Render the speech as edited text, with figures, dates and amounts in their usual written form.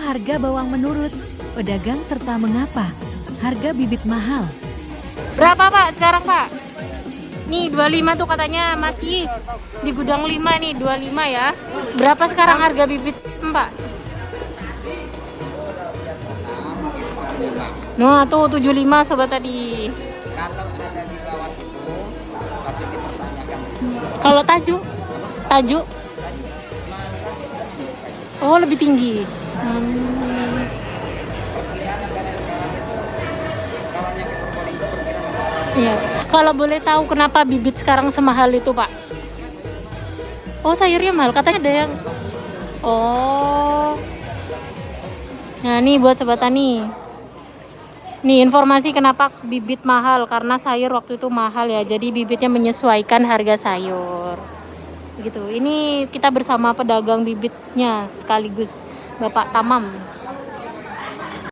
Kenapa harga bawang menurun? Pedagang serta mengapa harga bibit mahal? Berapa Pak sekarang Pak? Nih 25 tuh katanya Mas Yis. Di gudang 5 nih 25 ya. Berapa sekarang harga bibit Pak? Nah tuh 75 sobat tadi. Kalau ada di bawah itu patut dipertanyakan. Kalau taju? Taju? Oh lebih tinggi. Perkiraan negara sekarang itu kalau yang Probolinggo perkiraan Iya. Kalau boleh tahu kenapa bibit sekarang semahal itu Pak? Oh sayurnya mahal, katanya ada yang. Oh. Nah nih buat sobat tani. Nih informasi kenapa bibit mahal, karena sayur waktu itu mahal ya. Jadi bibitnya menyesuaikan harga sayur. Gitu. Ini kita bersama pedagang bibitnya sekaligus Bapak Tamam.